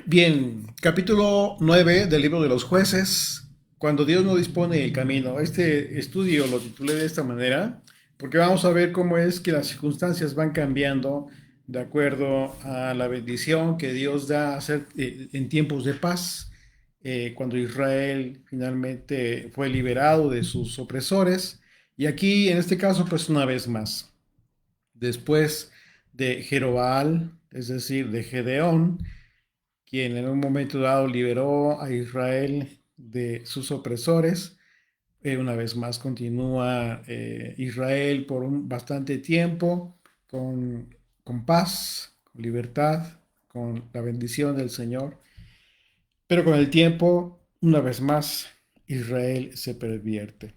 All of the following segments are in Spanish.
Bien, capítulo 9 del libro de los jueces, cuando Dios no dispone el camino. Este estudio lo titulé de esta manera, porque vamos a ver cómo es que las circunstancias van cambiando de acuerdo a la bendición que Dios da a hacer, en tiempos de paz, cuando Israel finalmente fue liberado de sus opresores. Y aquí, en este caso, pues una vez más, después de Jeroboam, es decir, de Gedeón, quien en un momento dado liberó a Israel de sus opresores. Una vez más continúa Israel por bastante tiempo con paz, con libertad, con la bendición del Señor. Pero con el tiempo, una vez más, Israel se pervierte.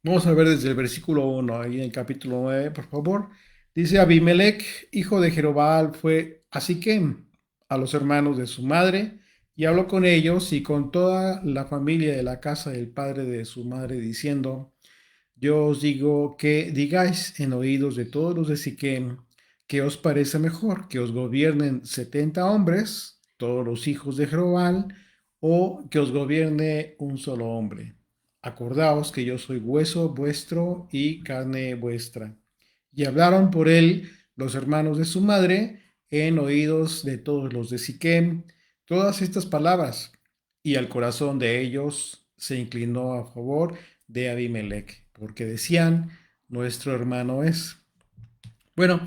Vamos a ver desde el versículo 1, ahí en el capítulo 9, por favor. Dice: Abimelech, hijo de Jerobal, fue a Siquem, a los hermanos de su madre, y habló con ellos y con toda la familia de la casa del padre de su madre, diciendo: Yo os digo que digáis en oídos de todos los de Siquem, que os parece mejor que os gobiernen 70 hombres, todos los hijos de Jerobal, o que os gobierne un solo hombre. Acordaos que yo soy hueso vuestro y carne vuestra. Y hablaron por él los hermanos de su madre en oídos de todos los de Siquem todas estas palabras, y al corazón de ellos se inclinó a favor de Abimelech, porque decían: nuestro hermano es. Bueno,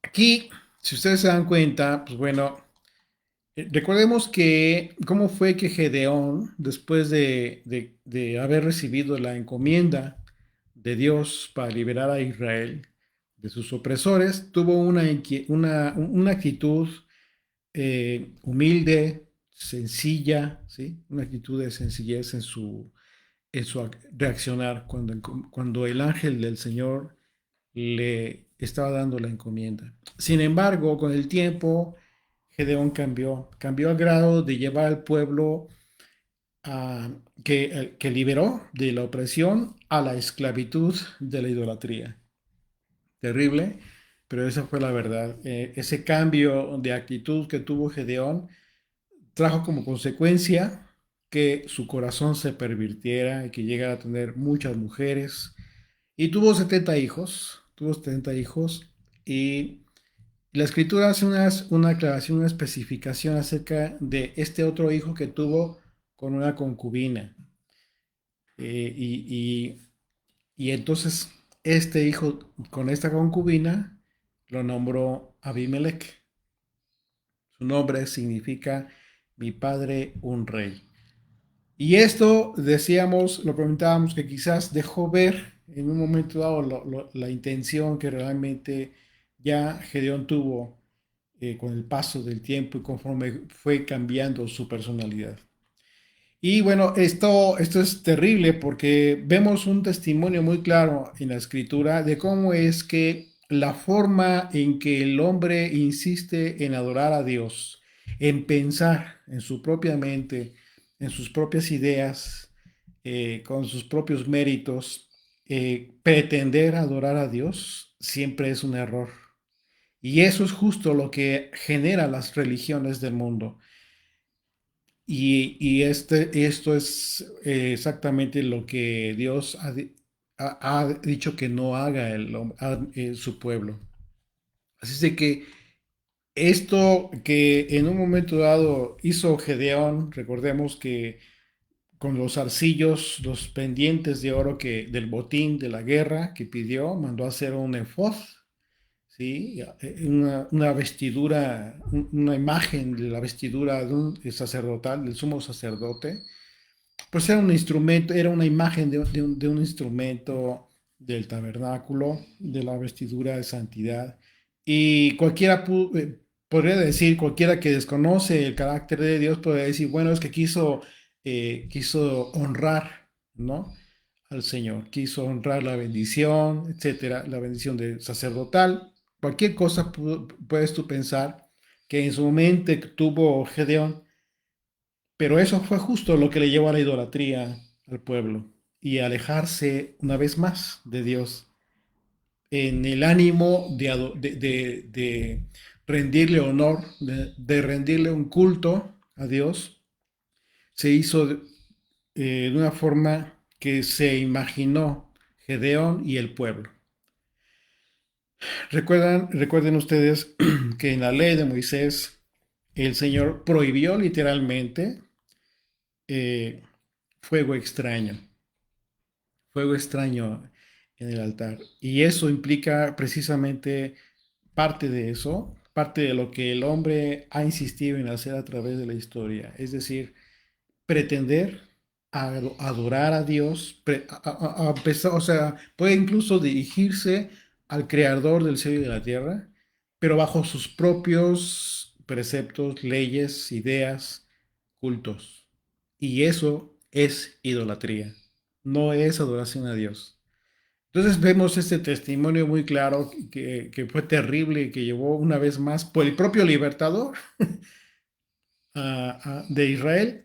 aquí, si ustedes se dan cuenta, pues bueno, recordemos que cómo fue que Gedeón, después de haber recibido la encomienda de Dios para liberar a Israel de sus opresores, tuvo una actitud humilde, sencilla, ¿sí? Una actitud de sencillez en su reaccionar cuando el ángel del Señor le estaba dando la encomienda. Sin embargo, con el tiempo, Gedeón cambió al grado de llevar al pueblo que liberó de la opresión a la esclavitud de la idolatría. Terrible, pero esa fue la verdad. Ese cambio de actitud que tuvo Gedeón trajo como consecuencia que su corazón se pervirtiera y que llegara a tener muchas mujeres. Y tuvo 70 hijos, y la escritura hace una aclaración, una especificación acerca de este otro hijo que tuvo con una concubina. Eh, y, y, y entonces este hijo con esta concubina lo nombró Abimelech. Su nombre significa mi padre un rey. Y esto, decíamos, lo comentábamos, que quizás dejó ver en un momento dado la intención que realmente ya Gedeón tuvo con el paso del tiempo y conforme fue cambiando su personalidad. Y bueno, esto es terrible porque vemos un testimonio muy claro en la escritura de cómo es que la forma en que el hombre insiste en adorar a Dios, en pensar en su propia mente, en sus propias ideas, con sus propios méritos, pretender adorar a Dios siempre es un error. Y eso es justo lo que genera las religiones del mundo. Esto es exactamente lo que Dios ha dicho que no haga su pueblo. Así es de que esto que en un momento dado hizo Gedeón, recordemos que con los arcillos, los pendientes de oro del botín de la guerra que pidió, mandó a hacer un efod, ¿sí? Una vestidura, una imagen de la vestidura de un sacerdotal, del sumo sacerdote. Pues era un instrumento, era una imagen de un instrumento del tabernáculo, de la vestidura de santidad. Y podría decir, cualquiera que desconoce el carácter de Dios, podría decir: bueno, es que quiso honrar, ¿no? Al Señor, quiso honrar la bendición, etcétera, la bendición de sacerdotal. Cualquier cosa puedes tú pensar que en su mente tuvo Gedeón, pero eso fue justo lo que le llevó a la idolatría al pueblo y a alejarse una vez más de Dios en el ánimo de rendirle honor, de rendirle un culto a Dios, se hizo de una forma que se imaginó Gedeón y el pueblo. Recuerden ustedes que en la ley de Moisés el Señor prohibió literalmente eh, fuego extraño, fuego extraño en el altar. Y eso implica precisamente parte de eso, parte de lo que el hombre ha insistido en hacer a través de la historia, es decir, pretender adorar a Dios, o sea, puede incluso dirigirse al creador del cielo y de la tierra, pero bajo sus propios preceptos, leyes, ideas, cultos. Y eso es idolatría, no es adoración a Dios. Entonces vemos este testimonio muy claro que fue terrible y que llevó una vez más por el propio libertador de Israel,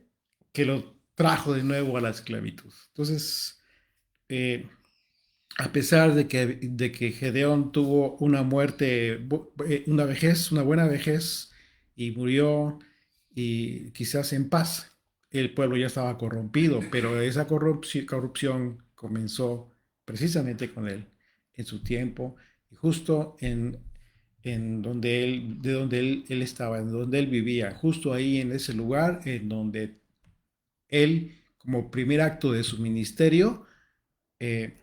que lo trajo de nuevo a la esclavitud. Entonces, eh, a pesar de que Gedeón tuvo una muerte, una vejez, una buena vejez, y murió y quizás en paz, el pueblo ya estaba corrompido, pero esa corrupción comenzó precisamente con él, en su tiempo, y justo en donde de donde él estaba, en donde él vivía, justo ahí en ese lugar en donde él, como primer acto de su ministerio,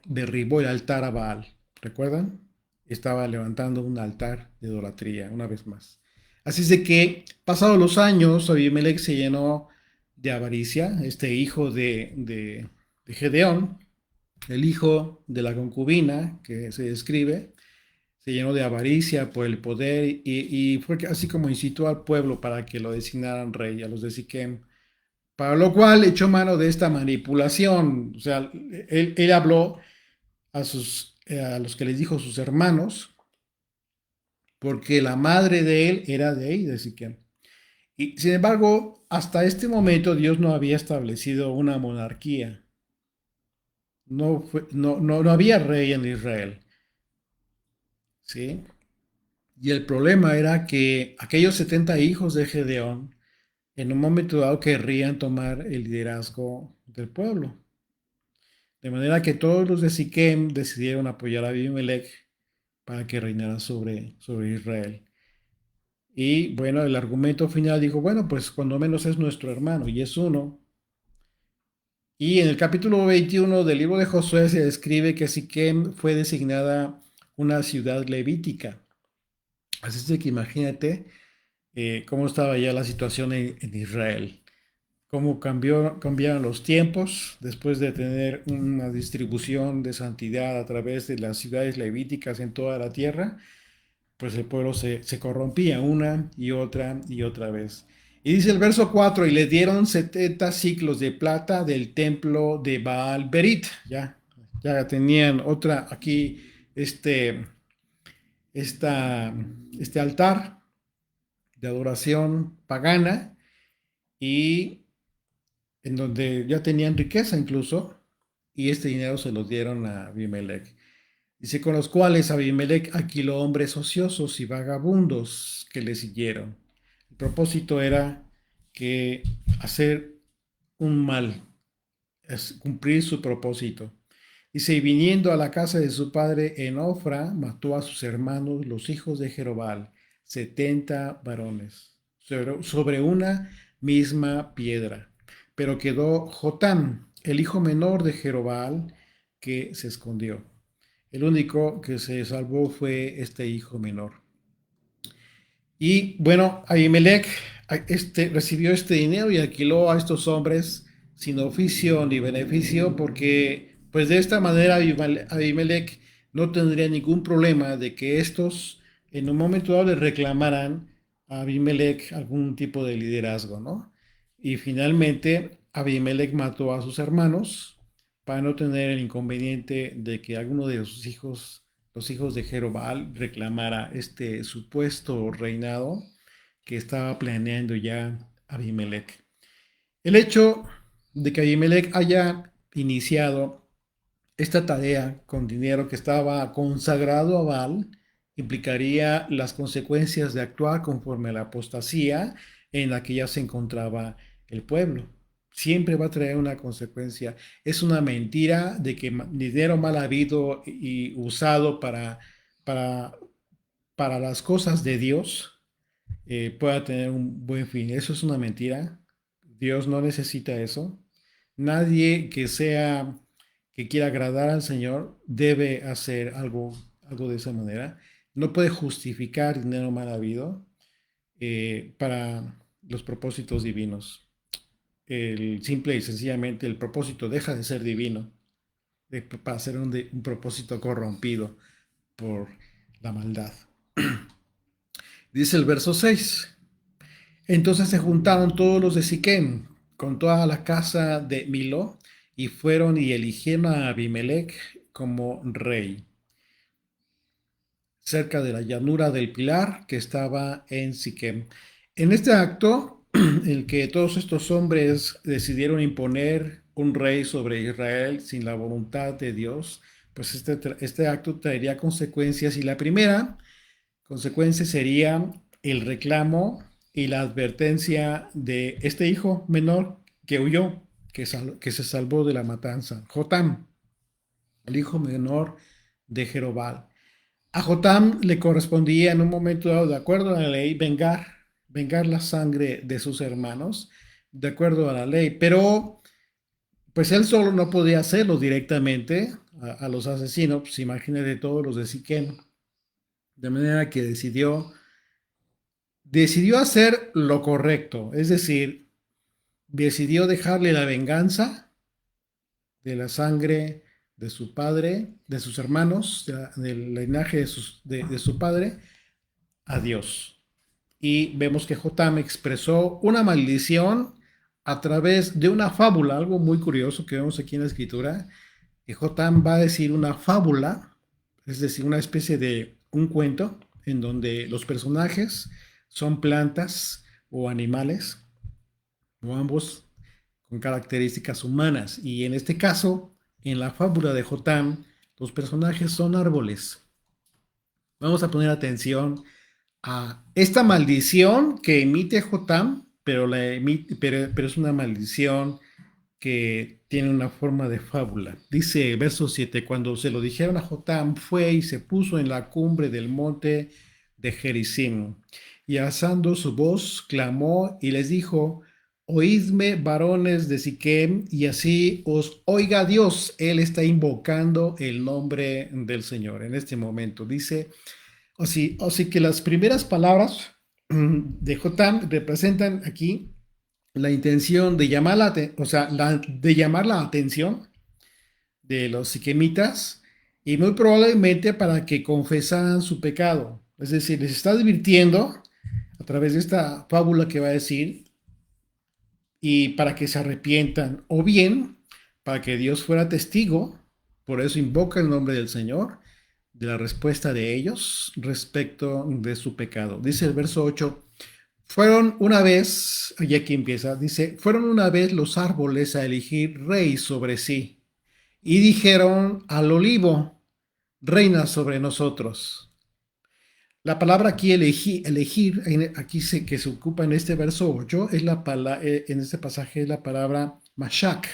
derribó el altar a Baal. ¿Recuerdan? Estaba levantando un altar de idolatría, una vez más. Así es de que, pasados los años, Abimelech se llenó de avaricia, este hijo de Gedeón, el hijo de la concubina que se describe, se llenó de avaricia por el poder y fue así como incitó al pueblo para que lo designaran rey, a los de Siquem. Para lo cual echó mano de esta manipulación. O sea, él habló a los que les dijo sus hermanos, porque la madre de él era de ahí, de Siquem. Y sin embargo, hasta este momento Dios no había establecido una monarquía. No había rey en Israel. ¿Sí? Y el problema era que aquellos 70 hijos de Gedeón, en un momento dado, querrían tomar el liderazgo del pueblo. De manera que todos los de Siquem decidieron apoyar a Abimelech para que reinara sobre Israel. Y bueno, el argumento final dijo, bueno, pues cuando menos es nuestro hermano y es uno. Y en el capítulo 21 del libro de Josué se describe que Siquem fue designada una ciudad levítica. Así es de que imagínate cómo estaba ya la situación en Israel. Cómo cambiaron los tiempos después de tener una distribución de santidad a través de las ciudades levíticas en toda la tierra, pues el pueblo se corrompía una y otra vez. Y dice el verso 4, y le dieron 70 ciclos de plata del templo de Baal Berit. Ya tenían otra aquí, este, esta, este altar de adoración pagana y en donde ya tenían riqueza incluso, y este dinero se lo dieron a Abimelech. Dice, con los cuales Abimelech alquiló hombres ociosos y vagabundos que le siguieron. El propósito era que hacer un mal, es cumplir su propósito. Dice, y viniendo a la casa de su padre en Ofra, mató a sus hermanos, los hijos de Jerobal, 70 varones, sobre una misma piedra. Pero quedó Jotam, el hijo menor de Jerobal, que se escondió. El único que se salvó fue este hijo menor. Y bueno, Abimelech recibió este dinero y alquiló a estos hombres sin oficio ni beneficio, porque pues de esta manera Abimelech no tendría ningún problema de que estos en un momento dado le reclamaran a Abimelech algún tipo de liderazgo, ¿no? Y finalmente Abimelech mató a sus hermanos para no tener el inconveniente de que alguno de sus hijos, los hijos de Jerobal, reclamara este supuesto reinado que estaba planeando ya Abimelech. El hecho de que Abimelech haya iniciado esta tarea con dinero que estaba consagrado a Baal implicaría las consecuencias de actuar conforme a la apostasía en la que ya se encontraba el pueblo. Siempre va a traer una consecuencia. Es una mentira de que dinero mal habido y usado para, para las cosas de Dios pueda tener un buen fin. Eso es una mentira. Dios no necesita eso. Nadie que quiera agradar al Señor debe hacer algo de esa manera. No puede justificar dinero mal habido para los propósitos divinos. Simple y sencillamente el propósito deja de ser divino para ser un propósito corrompido por la maldad. Dice el verso 6. Entonces se juntaron todos los de Siquem con toda la casa de Milo y fueron y eligieron a Abimelech como rey, cerca de la llanura del Pilar que estaba en Siquem. En este acto, en el que todos estos hombres decidieron imponer un rey sobre Israel sin la voluntad de Dios, pues este acto traería consecuencias y la primera consecuencia sería el reclamo y la advertencia de este hijo menor que huyó, que se salvó de la matanza, Jotam, el hijo menor de Jerobal. A Jotam le correspondía en un momento dado, de acuerdo a la ley, vengar la sangre de sus hermanos, de acuerdo a la ley, pero pues él solo no podía hacerlo directamente a los asesinos, pues imagínate todos los de Siquem, de manera que decidió hacer lo correcto, es decir, decidió dejarle la venganza de la sangre de su padre, de sus hermanos, del linaje de su padre, a Dios. Y vemos que Jotam expresó una maldición a través de una fábula, algo muy curioso que vemos aquí en la escritura. Y Jotam va a decir una fábula, es decir, una especie de un cuento en donde los personajes son plantas o animales, o ambos con características humanas. Y en este caso, en la fábula de Jotam, los personajes son árboles. Vamos a poner atención a esta maldición que emite Jotam, pero es una maldición que tiene una forma de fábula. Dice verso 7, cuando se lo dijeron a Jotam, fue y se puso en la cumbre del monte de Gerizim, y alzando su voz, clamó y les dijo, oídme, varones de Siquem, y así os oiga Dios. Él está invocando el nombre del Señor en este momento. Dice, así que las primeras palabras de Jotam representan aquí la intención de llamar de llamar la atención de los siquemitas y muy probablemente para que confesaran su pecado. Es decir, les está advirtiendo a través de esta fábula que va a decir y para que se arrepientan o bien para que Dios fuera testigo, por eso invoca el nombre del Señor, de la respuesta de ellos respecto de su pecado. Dice el verso 8, fueron una vez, y aquí empieza, dice, fueron una vez los árboles a elegir rey sobre sí, y dijeron al olivo, reina sobre nosotros. La palabra aquí elegir, que se ocupa en este verso 8, en este pasaje es la palabra mashak,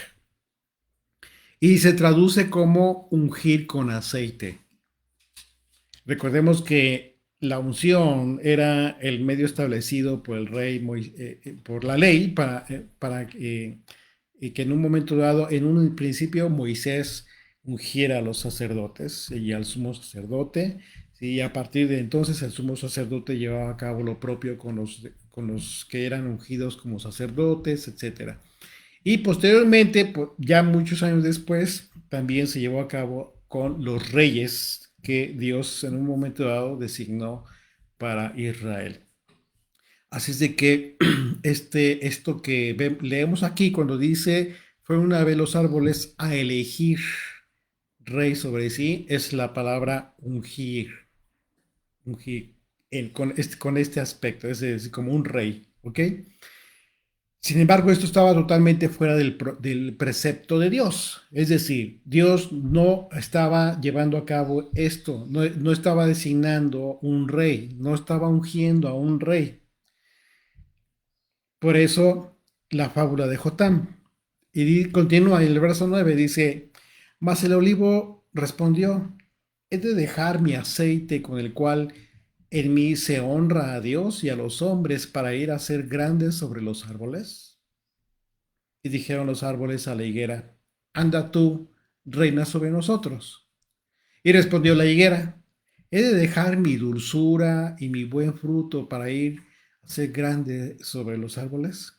y se traduce como ungir con aceite. Recordemos que la unción era el medio establecido por el rey, por la ley, que en un momento dado, en un principio, Moisés ungiera a los sacerdotes y al sumo sacerdote, y a partir de entonces el sumo sacerdote llevaba a cabo lo propio con los que eran ungidos como sacerdotes, etcétera. Y posteriormente, ya muchos años después, también se llevó a cabo con los reyes que Dios en un momento dado designó para Israel. Así es de que esto que leemos aquí cuando dice, fue una vez los árboles a elegir rey sobre sí, es la palabra ungir, ungir con este aspecto, es decir, como un rey, ¿ok? Sin embargo, esto estaba totalmente fuera del precepto de Dios. Es decir, Dios no estaba llevando a cabo esto, no estaba designando un rey, no estaba ungiendo a un rey. Por eso la fábula de Jotam. Y continúa en el verso 9, dice, mas el olivo respondió, ¿he de dejar mi aceite con el cual en mí se honra a Dios y a los hombres para ir a ser grandes sobre los árboles? Y dijeron los árboles a la higuera, anda tú, reina sobre nosotros. Y respondió la higuera, ¿he de dejar mi dulzura y mi buen fruto para ir a ser grande sobre los árboles?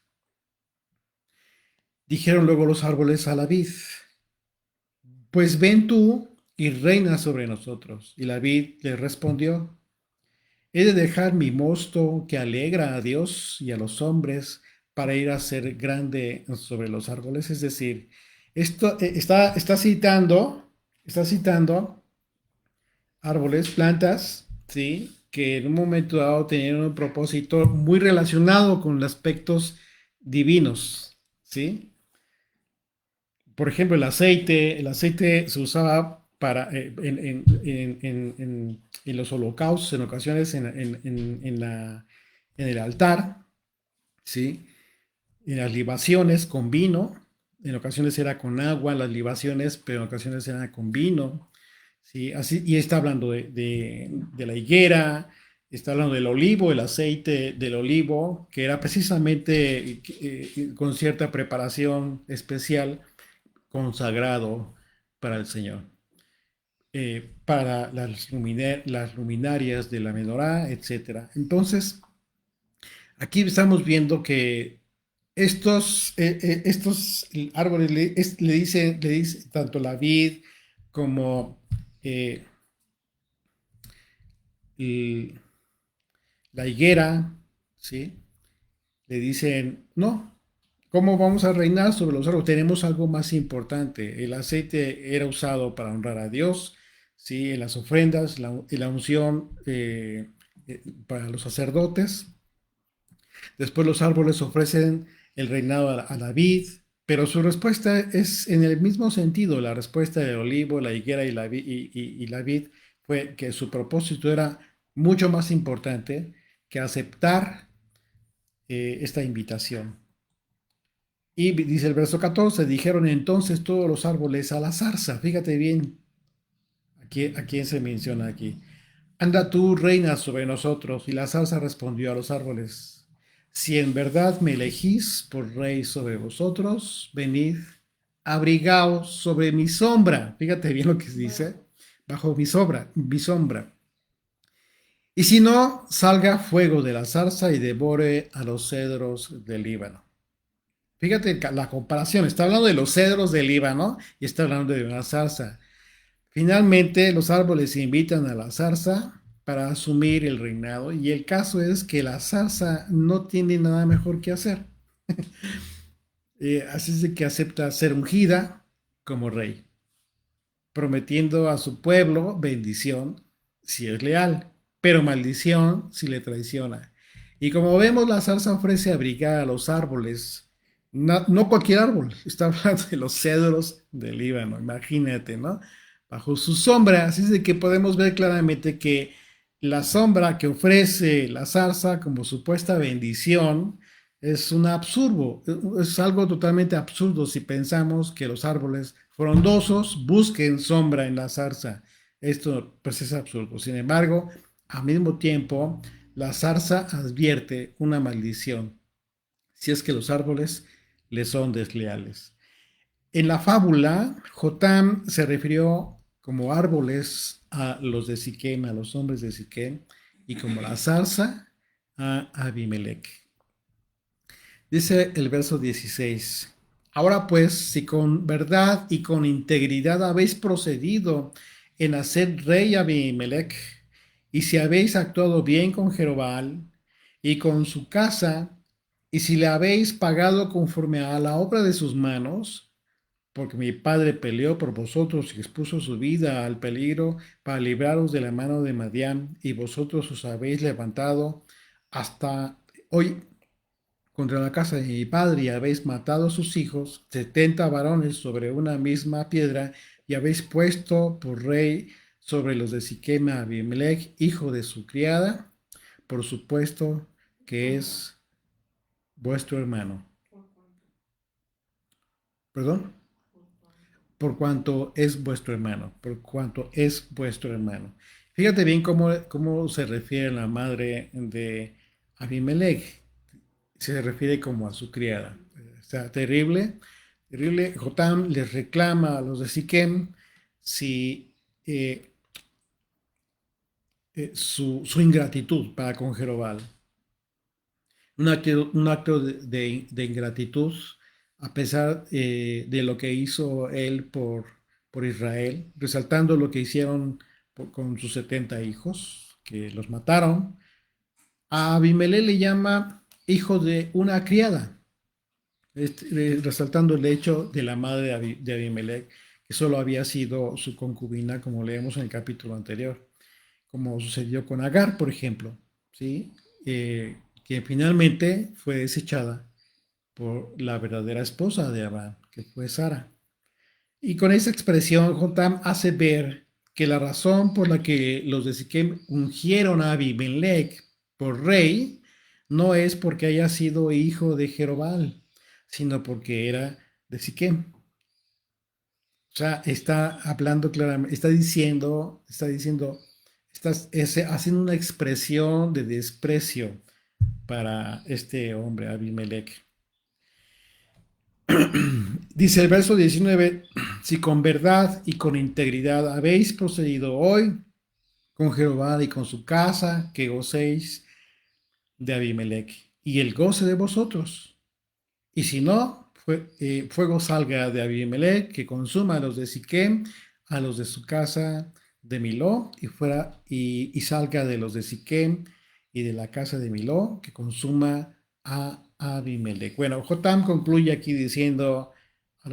Dijeron luego los árboles a la vid, pues ven tú y reina sobre nosotros. Y la vid le respondió, he de dejar mi mosto que alegra a Dios y a los hombres para ir a ser grande sobre los árboles. Es decir, esto está citando árboles, plantas, ¿sí? Que en un momento dado tenían un propósito muy relacionado con los aspectos divinos, ¿sí? Por ejemplo, el aceite se usaba para, en los holocaustos, en ocasiones en el altar, ¿sí? En las libaciones con vino, en ocasiones era con agua, las libaciones, pero en ocasiones eran con vino, ¿sí? Así, y está hablando de la higuera, está hablando del olivo, el aceite del olivo, que era precisamente con cierta preparación especial consagrado para el Señor, para las luminarias de la menorá, etcétera. Entonces, aquí estamos viendo que estos árboles le dice tanto la vid como eh, el- la higuera, ¿sí? Le dicen, no, ¿cómo vamos a reinar sobre los árboles? Tenemos algo más importante. El aceite era usado para honrar a Dios, ¿sí? En las ofrendas, la unción para los sacerdotes. Después los árboles ofrecen el reinado a la vid, pero su respuesta es en el mismo sentido. La respuesta del olivo, la higuera y la vid fue que su propósito era mucho más importante que aceptar esta invitación. Y dice el verso 14, dijeron entonces todos los árboles a la zarza. Fíjate bien a quién se menciona aquí. Anda tú, reina, sobre nosotros. Y la zarza respondió a los árboles, si en verdad me elegís por rey sobre vosotros, venid, abrigaos sobre mi sombra. Fíjate bien lo que dice, bajo mi sombra. Y si no, salga fuego de la zarza y devore a los cedros del Líbano. Fíjate la comparación, está hablando de los cedros del Líbano y está hablando de una zarza. Finalmente, los árboles invitan a la zarza para asumir el reinado y el caso es que la zarza no tiene nada mejor que hacer. Así es de que acepta ser ungida como rey, prometiendo a su pueblo bendición si es leal, pero maldición si le traiciona. Y como vemos, la zarza ofrece abrigar a los árboles, no cualquier árbol, está hablando de los cedros del Líbano, imagínate, ¿no? Bajo su sombra, así es de que podemos ver claramente que la sombra que ofrece la zarza como supuesta bendición es un absurdo, es algo totalmente absurdo si pensamos que los árboles frondosos busquen sombra en la zarza. Esto pues es absurdo. Sin embargo, al mismo tiempo, la zarza advierte una maldición si es que los árboles le son desleales. En la fábula, Jotam se refirió como árboles a los de Siquem, a los hombres de Siquem, y como la zarza a Abimelech. Dice el verso 16. Ahora pues, si con verdad y con integridad habéis procedido en hacer rey a Abimelech, y si habéis actuado bien con Jerobal y con su casa, y si le habéis pagado conforme a la obra de sus manos, porque mi padre peleó por vosotros y expuso su vida al peligro para libraros de la mano de Madián, y vosotros os habéis levantado hasta hoy contra la casa de mi padre y habéis matado a sus hijos, 70 varones sobre una misma piedra, y habéis puesto por rey sobre los de Siquem a Abimelech, hijo de su criada, por supuesto que es vuestro hermano. ¿Perdón? Por cuanto es vuestro hermano, por cuanto es vuestro hermano. Fíjate bien cómo se refiere a la madre de Abimelech. Se refiere como a su criada. Está terrible, terrible. Jotam les reclama a los de Siquem si su ingratitud para con Jerobal. Un acto de ingratitud a pesar de lo que hizo él por Israel, resaltando lo que hicieron con sus 70 hijos, que los mataron. A Abimelech le llama hijo de una criada, resaltando el hecho de la madre de Abimelech, que solo había sido su concubina, como leemos en el capítulo anterior, como sucedió con Agar, por ejemplo, ¿sí? Que finalmente fue desechada por la verdadera esposa de Abraham, que fue Sara. Y con esa expresión, Jotam hace ver que la razón por la que los de Siquem ungieron a Abimelech por rey no es porque haya sido hijo de Jerobal, sino porque era de Siquem. O sea, está hablando claramente, está haciendo una expresión de desprecio para este hombre, Abimelech. Dice el verso 19, si con verdad y con integridad habéis procedido hoy con Jehová y con su casa, que gocéis de Abimelech y el goce de vosotros. Y si no, fuego salga de Abimelech, que consuma a los de Siquem, a los de su casa de Miló, y salga de los de Siquem y de la casa de Miló, que consuma a Abimelech. Bueno, Jotam concluye aquí diciendo a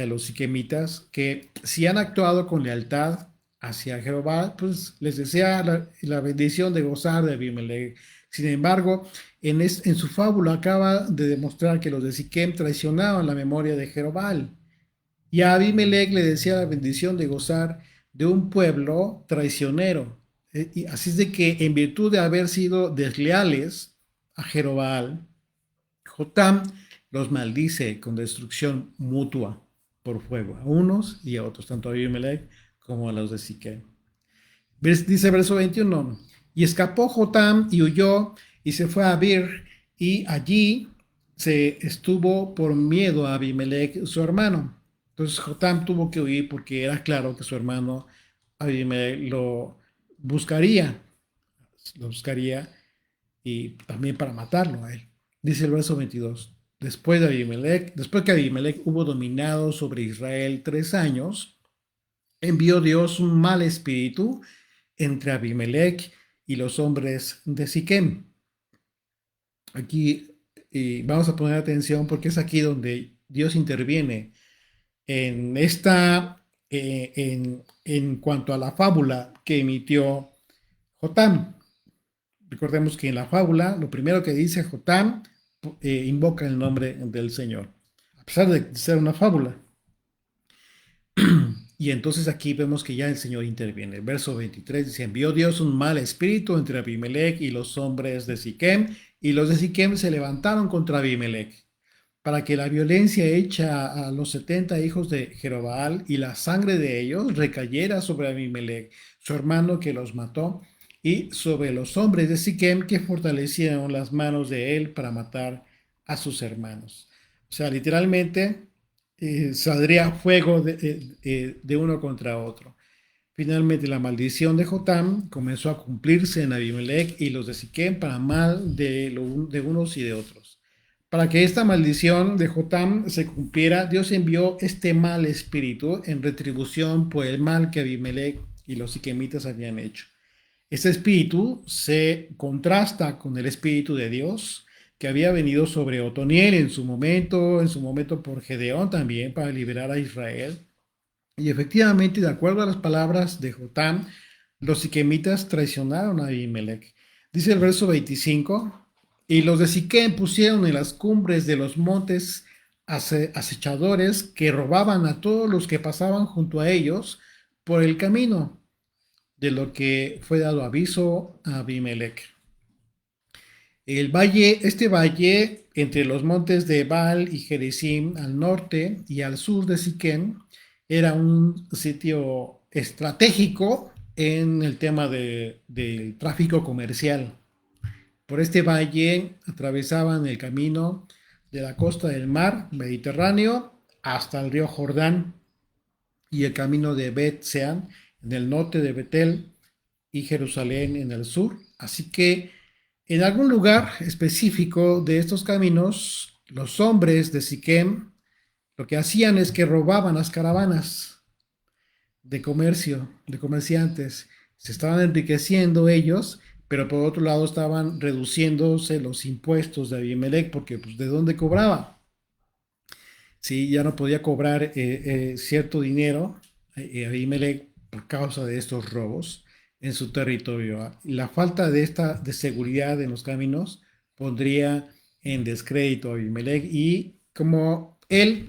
los siquemitas que si han actuado con lealtad hacia Jehová, pues les desea la bendición de gozar de Abimelech. Sin embargo, en su fábula acaba de demostrar que los de Siquem traicionaban la memoria de Jerobal. Y a Abimelech le decía la bendición de gozar de un pueblo traicionero. Y así es de que en virtud de haber sido desleales a Jerobal, Jotam los maldice con destrucción mutua por fuego a unos y a otros, tanto a Abimelech como a los de Siquem. Dice verso 21, y escapó Jotam y huyó y se fue a Bir y allí se estuvo por miedo a Abimelech, su hermano. Entonces Jotam tuvo que huir porque era claro que su hermano Abimelech buscaría, lo buscaría y también para matarlo a él. Dice el verso 22, después que Abimelech hubo dominado sobre Israel 3 años, envió Dios un mal espíritu entre Abimelech y los hombres de Siquem. Aquí vamos a poner atención porque es aquí donde Dios interviene en en cuanto a la fábula que emitió Jotam. Recordemos que en la fábula lo primero que dice Jotam invoca el nombre del Señor, a pesar de ser una fábula. Y entonces aquí vemos que ya el Señor interviene. El verso 23 dice, envió Dios un mal espíritu entre Abimelech y los hombres de Siquem, y los de Siquem se levantaron contra Abimelech, para que la violencia hecha a los 70 hijos de Jerobal y la sangre de ellos recayera sobre Abimelech, su hermano que los mató, y sobre los hombres de Siquem que fortalecieron las manos de él para matar a sus hermanos. O sea, literalmente saldría fuego de uno contra otro. Finalmente, la maldición de Jotam comenzó a cumplirse en Abimelech y los de Siquem para mal de unos y de otros. Para que esta maldición de Jotam se cumpliera, Dios envió este mal espíritu en retribución por el mal que Abimelech y los siquemitas habían hecho. Este espíritu se contrasta con el espíritu de Dios que había venido sobre Otoniel en su momento por Gedeón también para liberar a Israel. Y efectivamente, de acuerdo a las palabras de Jotam, los siquemitas traicionaron a Abimelech. Dice el verso 25, Y los de Siquem pusieron en las cumbres de los montes acechadores que robaban a todos los que pasaban junto a ellos por el camino, de lo que fue dado aviso a Abimelech. Este valle entre los montes de Baal y Gerizim al norte y al sur de Siquem era un sitio estratégico en el tema del tráfico comercial. Por este valle atravesaban el camino de la costa del mar Mediterráneo hasta el río Jordán y el camino de Bet Sean en el norte de Betel y Jerusalén en el sur. Así que en algún lugar específico de estos caminos, los hombres de Siquem lo que hacían es que robaban las caravanas de comercio, de comerciantes. Se estaban enriqueciendo ellos, pero por otro lado estaban reduciéndose los impuestos de Abimelech, porque pues, ¿de dónde cobraba? Sí, ya no podía cobrar cierto dinero Abimelech por causa de estos robos en su territorio. La falta de seguridad en los caminos pondría en descrédito a Abimelech y como él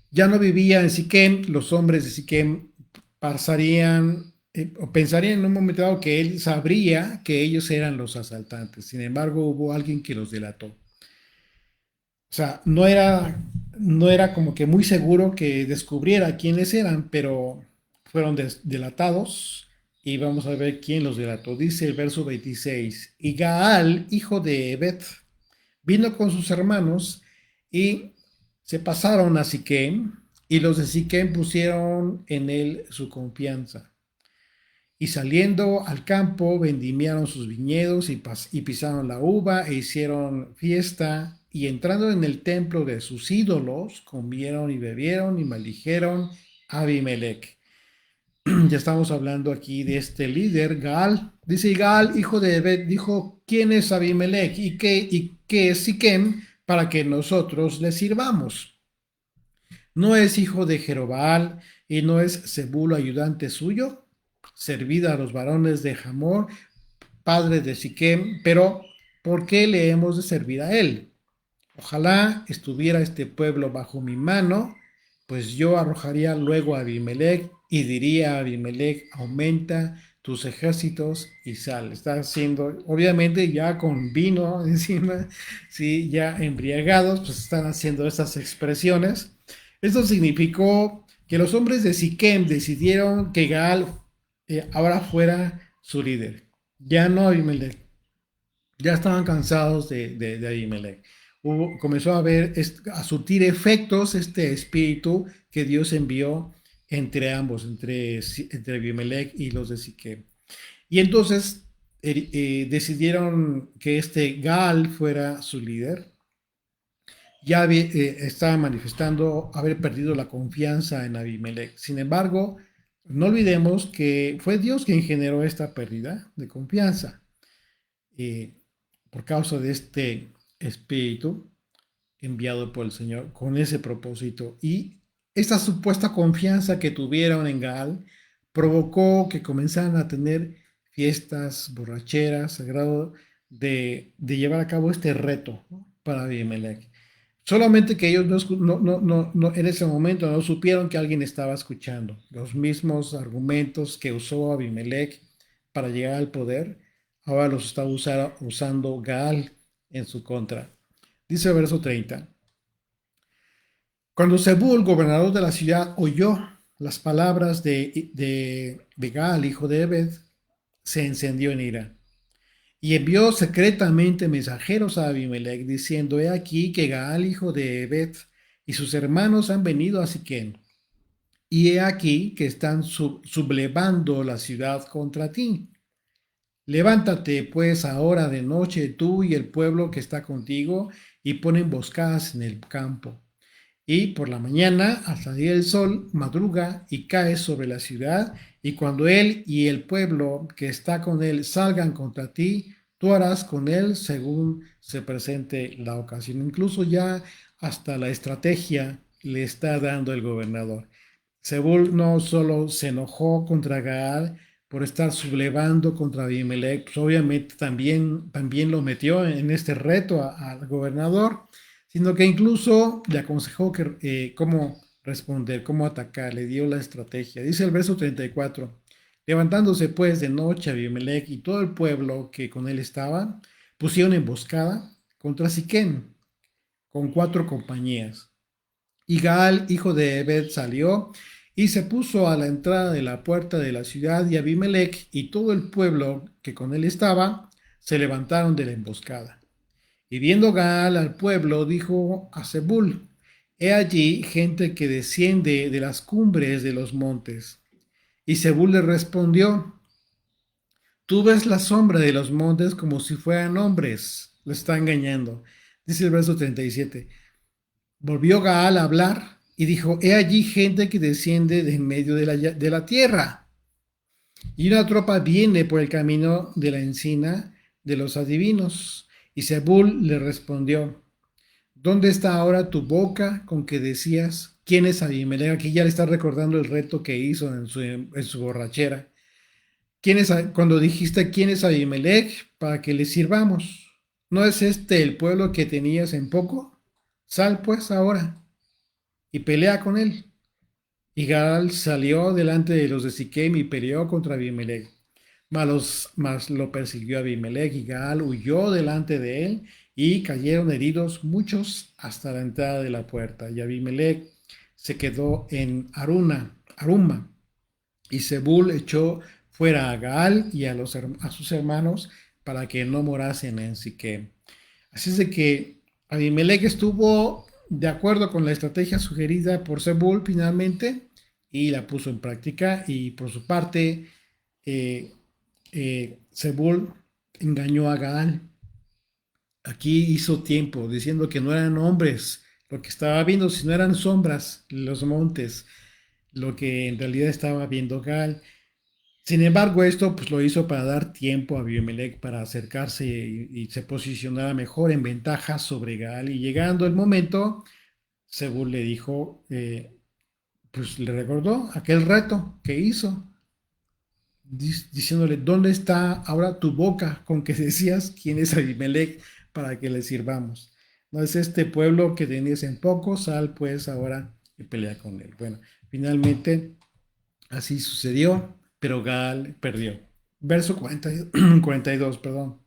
ya no vivía en Siquem, los hombres de Siquem pasarían o pensarían en un momento dado que él sabría que ellos eran los asaltantes. Sin embargo, hubo alguien que los delató. O sea, no era como que muy seguro que descubriera quiénes eran, pero fueron delatados y vamos a ver quién los delató. Dice el verso 26, y Gaal, hijo de Ebed, vino con sus hermanos y se pasaron a Siquem y los de Siquem pusieron en él su confianza. Y saliendo al campo, vendimiaron sus viñedos y pisaron la uva e hicieron fiesta. Y entrando en el templo de sus ídolos, comieron y bebieron y maldijeron a Abimelech. Ya estamos hablando aquí de este líder, Gaal. Dice Gaal, hijo de Ebed, dijo, ¿quién es Abimelech y qué es Siquem para que nosotros le sirvamos? ¿No es hijo de Jerobal y no es Zebul ayudante suyo? Servid a los varones de Hamor, padre de Siquem, pero ¿por qué le hemos de servir a él? Ojalá estuviera este pueblo bajo mi mano, pues yo arrojaría luego a Abimelech y diría a Abimelech, aumenta tus ejércitos y sal. Está haciendo, obviamente ya con vino encima, sí, ya embriagados, pues están haciendo estas expresiones. Esto significó que los hombres de Siquem decidieron que Gaal ahora fuera su líder, ya no Abimelech. Ya estaban cansados de Abimelech. Comenzó a ver, a surtir efectos este espíritu que Dios envió entre ambos, entre Abimelech y los de Siquem. Y entonces decidieron que este Gaal fuera su líder. Ya estaba manifestando haber perdido la confianza en Abimelech. Sin embargo, no olvidemos que fue Dios quien generó esta pérdida de confianza. Eh, por causa de este espíritu enviado por el Señor con ese propósito. Y esta supuesta confianza que tuvieron en Gaal provocó que comenzaran a tener fiestas, borracheras, a grado de llevar a cabo este reto, ¿no? Para Abimelech. Solamente que ellos no, en ese momento no supieron que alguien estaba escuchando. Los mismos argumentos que usó Abimelech para llegar al poder, ahora los está usando Gaal en su contra. Dice el verso 30. Cuando Zebul, gobernador de la ciudad, oyó las palabras de Gaal, hijo de Ebed, se encendió en ira y envió secretamente mensajeros a Abimelech diciendo, he aquí que Gaal, hijo de Ebed, y sus hermanos han venido a Siquem, y he aquí que están sublevando la ciudad contra ti. Levántate pues ahora de noche tú y el pueblo que está contigo y pon emboscadas en el campo. Y por la mañana, al salir el sol, madruga y cae sobre la ciudad, y cuando él y el pueblo que está con él salgan contra ti, tú harás con él según se presente la ocasión. Incluso ya hasta la estrategia le está dando el gobernador. Zebul no solo se enojó contra Gaal, por estar sublevando contra Abimelech, pues obviamente también lo metió en este reto al gobernador, sino que incluso le aconsejó cómo responder, cómo atacar, le dio la estrategia. Dice el verso 34, levantándose pues de noche Abimelech y todo el pueblo que con él estaba, pusieron emboscada contra Siquem con 4 compañías. Y Gaal, hijo de Ebed, salió y se puso a la entrada de la puerta de la ciudad, y Abimelech y todo el pueblo que con él estaba se levantaron de la emboscada. Y viendo Gaal al pueblo, dijo a Zebul: He allí gente que desciende de las cumbres de los montes. Y Zebul le respondió: Tú ves la sombra de los montes como si fueran hombres. Lo está engañando. Dice el verso 37. Volvió Gaal a hablar y dijo: He allí gente que desciende de en medio de la tierra. Y una tropa viene por el camino de la encina de los adivinos. Y Zebul le respondió: ¿Dónde está ahora tu boca con que decías: ¿Quién es Abimelech? Aquí ya le está recordando el reto que hizo en su borrachera. Cuando dijiste: ¿Quién es Abimelech? Para que le sirvamos. ¿No es este el pueblo que tenías en poco? Sal pues ahora y pelea con él. Y Gaal salió delante de los de Siquem y peleó contra Abimelech. Mas lo persiguió Abimelech, y Gaal huyó delante de él, y cayeron heridos muchos hasta la entrada de la puerta. Y Abimelech se quedó en Aruma, y Zebul echó fuera a Gaal y a sus hermanos para que no morasen en Siquem. Así es de que Abimelech estuvo de acuerdo con la estrategia sugerida por Zebul finalmente, y la puso en práctica. Y por su parte, eh, Zebul engañó a Gaal. Aquí hizo tiempo diciendo que no eran hombres lo que estaba viendo, sino eran sombras, los montes, lo que en realidad estaba viendo Gaal. Sin embargo, esto pues lo hizo para dar tiempo a Abimelech para acercarse y se posicionara mejor en ventaja sobre Gaal. Y llegando el momento, Zebul le dijo, pues le recordó aquel reto que hizo, diciéndole: ¿Dónde está ahora tu boca con que decías: ¿Quién es Abimelech? Para que le sirvamos. No es este pueblo que tenías en poco, sal pues ahora y pelea con él. Bueno, finalmente así sucedió, pero Gaal perdió. Verso 42, perdón.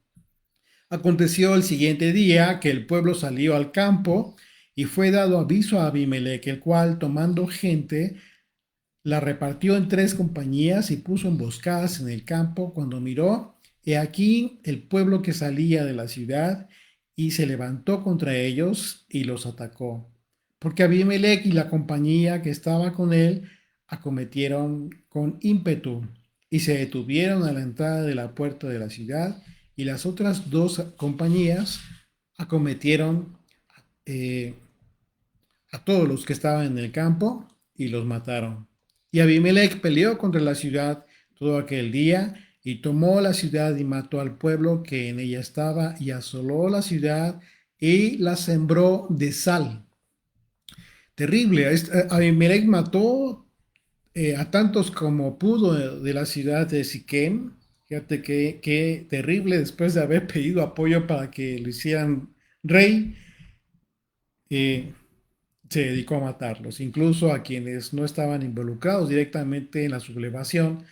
Aconteció el siguiente día que el pueblo salió al campo, y fue dado aviso a Abimelech, el cual, tomando gente, la repartió en 3 compañías y puso emboscadas en el campo. Cuando miró, he aquí el pueblo que salía de la ciudad, y se levantó contra ellos y los atacó. Porque Abimelech y la compañía que estaba con él acometieron con ímpetu y se detuvieron a la entrada de la puerta de la ciudad, y las otras 2 compañías acometieron eh, a todos los que estaban en el campo y los mataron. Y Abimelech peleó contra la ciudad todo aquel día, y tomó la ciudad y mató al pueblo que en ella estaba, y asoló la ciudad y la sembró de sal. Terrible. Abimelech mató a tantos como pudo de la ciudad de Siquem. Fíjate qué terrible, después de haber pedido apoyo para que lo hicieran rey. eh, Se dedicó a matarlos, incluso a quienes no estaban involucrados directamente en la sublevación,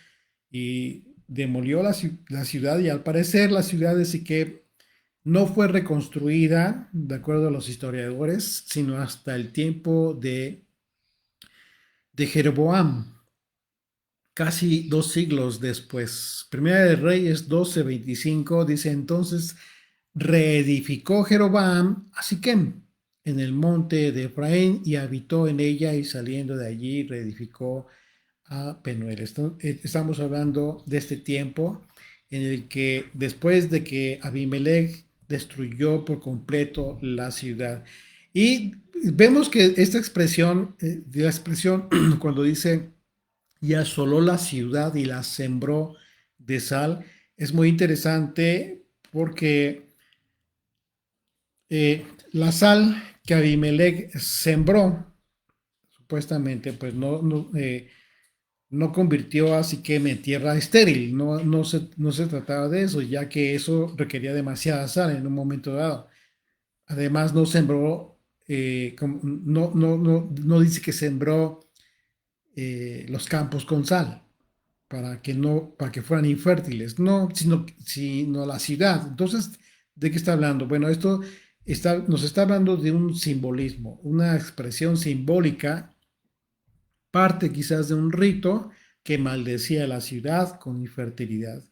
y demolió la ciudad. Y al parecer la ciudad de Siquem no fue reconstruida, de acuerdo a los historiadores, sino hasta el tiempo de Jeroboam, casi 2 siglos después. Primera de Reyes 12:25 dice: Entonces reedificó Jeroboam a Siquem en el monte de Efraín, y habitó en ella, y saliendo de allí reedificó a Penuel. Estamos hablando de este tiempo en el que, después de que Abimelech destruyó por completo la ciudad. Y vemos que esta expresión, la expresión cuando dice: y asoló la ciudad y la sembró de sal, es muy interesante, porque la sal que Abimelech sembró, supuestamente, pues no convirtió a Siquem en tierra estéril, no se trataba de eso, ya que eso requería demasiada sal en un momento dado. Además, no sembró, no dice que sembró los campos con sal para que fueran infértiles, no, sino la ciudad. Entonces, ¿de qué está hablando? Bueno, nos está hablando de un simbolismo, una expresión simbólica, parte quizás de un rito que maldecía a la ciudad con infertilidad.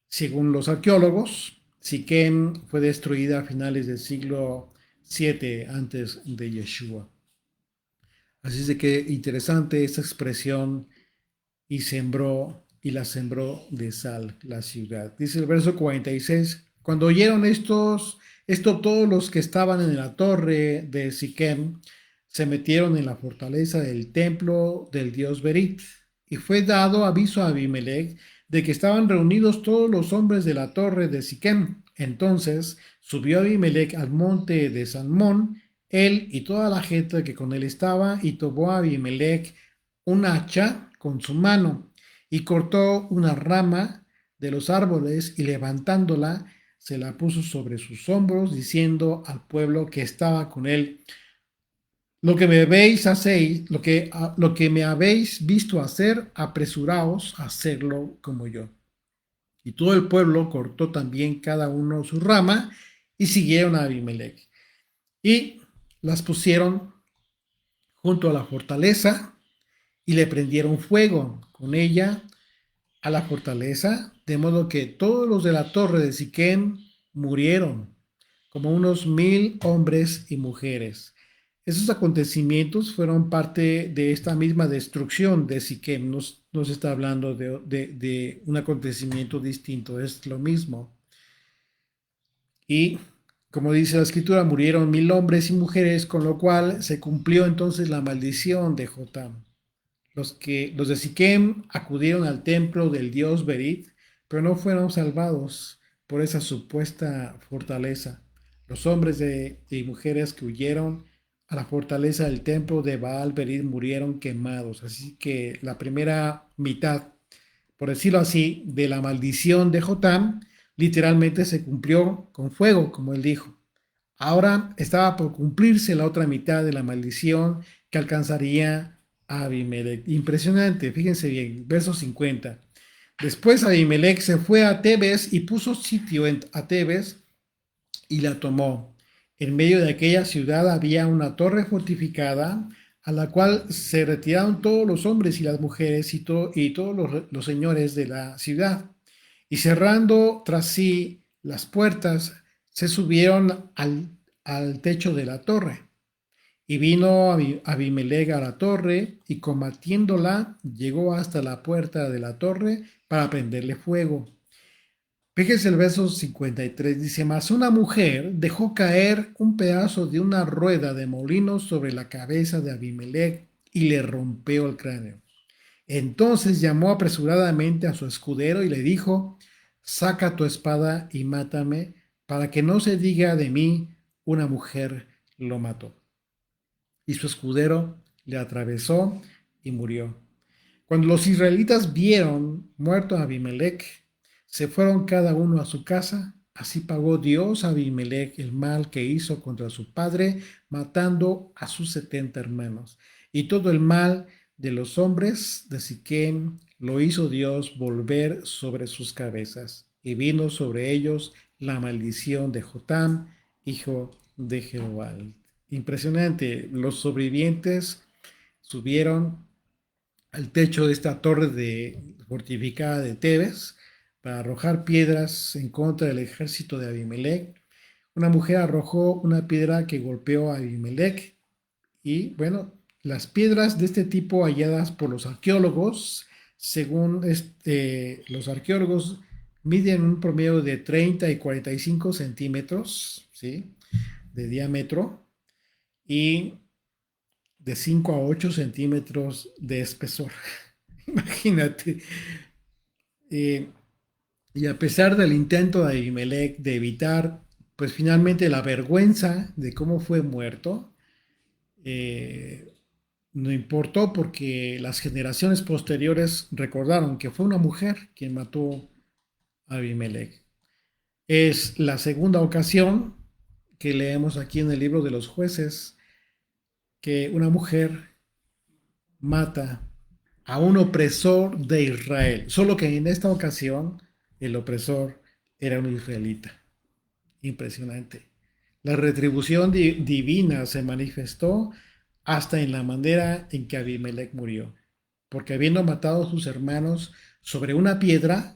Según los arqueólogos, Siquem fue destruida a finales del siglo 7 antes de Yeshua. Así es de que interesante esta expresión y la sembró de sal la ciudad. Dice el verso 46, cuando oyeron esto todos los que estaban en la torre de Siquem se metieron en la fortaleza del templo del dios Berit, y fue dado aviso a Abimelech de que estaban reunidos todos los hombres de la torre de Siquem. Entonces subió Abimelech al monte de Salmón, él y toda la gente que con él estaba, y tomó a Abimelech un hacha con su mano y cortó una rama de los árboles y levantándola se la puso sobre sus hombros, diciendo al pueblo que estaba con él, lo que me veis hacéis, lo que me habéis visto hacer, apresuraos a hacerlo como yo. Y todo el pueblo cortó también cada uno su rama y siguieron a Abimelech. Y las pusieron junto a la fortaleza y le prendieron fuego con ella a la fortaleza, de modo que todos los de la torre de Siquem murieron, como unos 1000 hombres y mujeres. Esos acontecimientos fueron parte de esta misma destrucción de Siquem. No se está hablando de un acontecimiento distinto, es lo mismo. Y como dice la escritura, murieron 1000 hombres y mujeres, con lo cual se cumplió entonces la maldición de Jotam. Los de Siquem acudieron al templo del dios Berit, pero no fueron salvados por esa supuesta fortaleza. Los hombres y mujeres que huyeron a la fortaleza del templo de Baal Berit murieron quemados. Así que la primera mitad, por decirlo así, de la maldición de Jotam, literalmente se cumplió con fuego, como él dijo. Ahora estaba por cumplirse la otra mitad de la maldición que alcanzaría a Abimelech. Impresionante, fíjense bien, verso 50. Después Abimelech se fue a Tebes y puso sitio a Tebes y la tomó. En medio de aquella ciudad había una torre fortificada a la cual se retiraron todos los hombres y las mujeres y todos los señores de la ciudad. Y cerrando tras sí las puertas, se subieron al techo de la torre. Y vino Abimelech a la torre y combatiéndola llegó hasta la puerta de la torre para prenderle fuego. Fíjese el verso 53, dice, mas una mujer dejó caer un pedazo de una rueda de molino sobre la cabeza de Abimelech y le rompió el cráneo. Entonces llamó apresuradamente a su escudero y le dijo, saca tu espada y mátame, para que no se diga de mí, una mujer lo mató. Y su escudero le atravesó y murió. Cuando los israelitas vieron muerto a Abimelech, se fueron cada uno a su casa. Así pagó Dios a Abimelech el mal que hizo contra su padre, matando a sus 70 hermanos. Y todo el mal de los hombres de Siquem lo hizo Dios volver sobre sus cabezas. Y vino sobre ellos la maldición de Jotam, hijo de Jerobal. Impresionante. Los sobrevivientes subieron al techo de esta fortificada de Tebes para arrojar piedras en contra del ejército de Abimelech. Una mujer arrojó una piedra que golpeó a Abimelech y bueno, las piedras de este tipo halladas por los arqueólogos, según los arqueólogos, miden un promedio de 30 y 45 centímetros, ¿sí?, de diámetro y de 5 a 8 centímetros de espesor. Imagínate. Eh, y a pesar del intento de Abimelech de evitar, pues finalmente la vergüenza de cómo fue muerto, eh, No importó porque las generaciones posteriores recordaron que fue una mujer quien mató a Abimelech. Es la segunda ocasión que leemos aquí en el libro de los jueces que una mujer mata a un opresor de Israel, solo que en esta ocasión el opresor era un israelita. Impresionante. La retribución divina se manifestó hasta en la manera en que Abimelech murió, porque habiendo matado a sus hermanos sobre una piedra,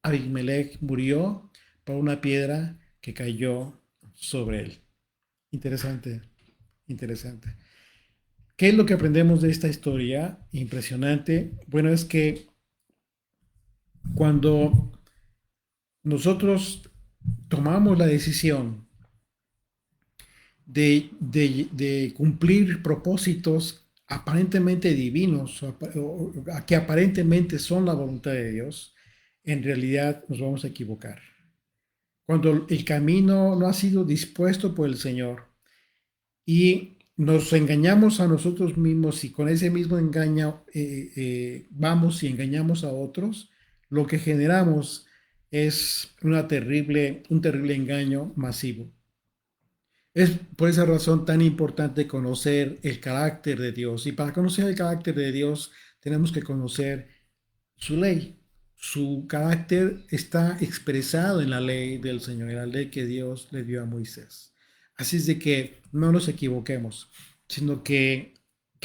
Abimelech murió por una piedra que cayó sobre él. Interesante, interesante. ¿Qué es lo que aprendemos de esta historia? Impresionante. Bueno, es que cuando nosotros tomamos la decisión de cumplir propósitos aparentemente divinos, que aparentemente son la voluntad de Dios, en realidad nos vamos a equivocar. Cuando el camino no ha sido dispuesto por el Señor y nos engañamos a nosotros mismos y con ese mismo engaño vamos y engañamos a otros, lo que generamos es un terrible engaño masivo. Es por esa razón tan importante conocer el carácter de Dios. Y para conocer el carácter de Dios tenemos que conocer su ley. Su carácter está expresado en la ley del Señor, en la ley que Dios le dio a Moisés. Así es de que no nos equivoquemos, sino que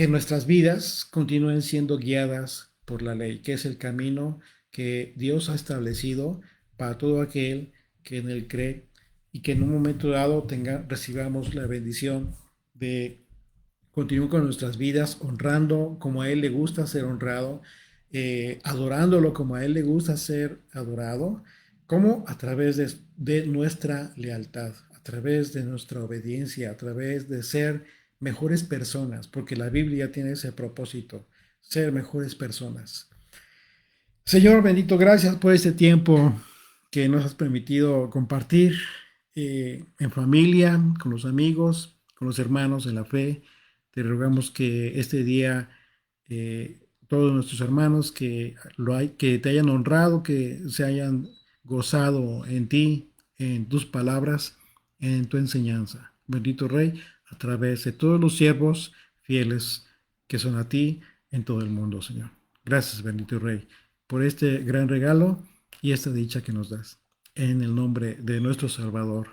nuestras vidas continúen siendo guiadas por la ley, que es el camino que Dios ha establecido para todo aquel que en él cree y que en un momento dado recibamos la bendición de continuar con nuestras vidas honrando como a Él le gusta ser honrado, adorándolo como a Él le gusta ser adorado, como a través de nuestra lealtad, a través de nuestra obediencia, a través de ser mejores personas, porque la Biblia tiene ese propósito, ser mejores personas. Señor bendito, gracias por este tiempo que nos has permitido compartir en familia, con los amigos, con los hermanos en la fe. Te rogamos que este día todos nuestros hermanos que te hayan honrado, que se hayan gozado en ti, en tus palabras, en tu enseñanza. Bendito Rey, a través de todos los siervos fieles que son a ti en todo el mundo, Señor. Gracias, bendito Rey, por este gran regalo y esta dicha que nos das. En el nombre de nuestro Salvador,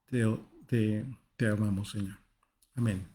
te, te amamos, Señor. Amén.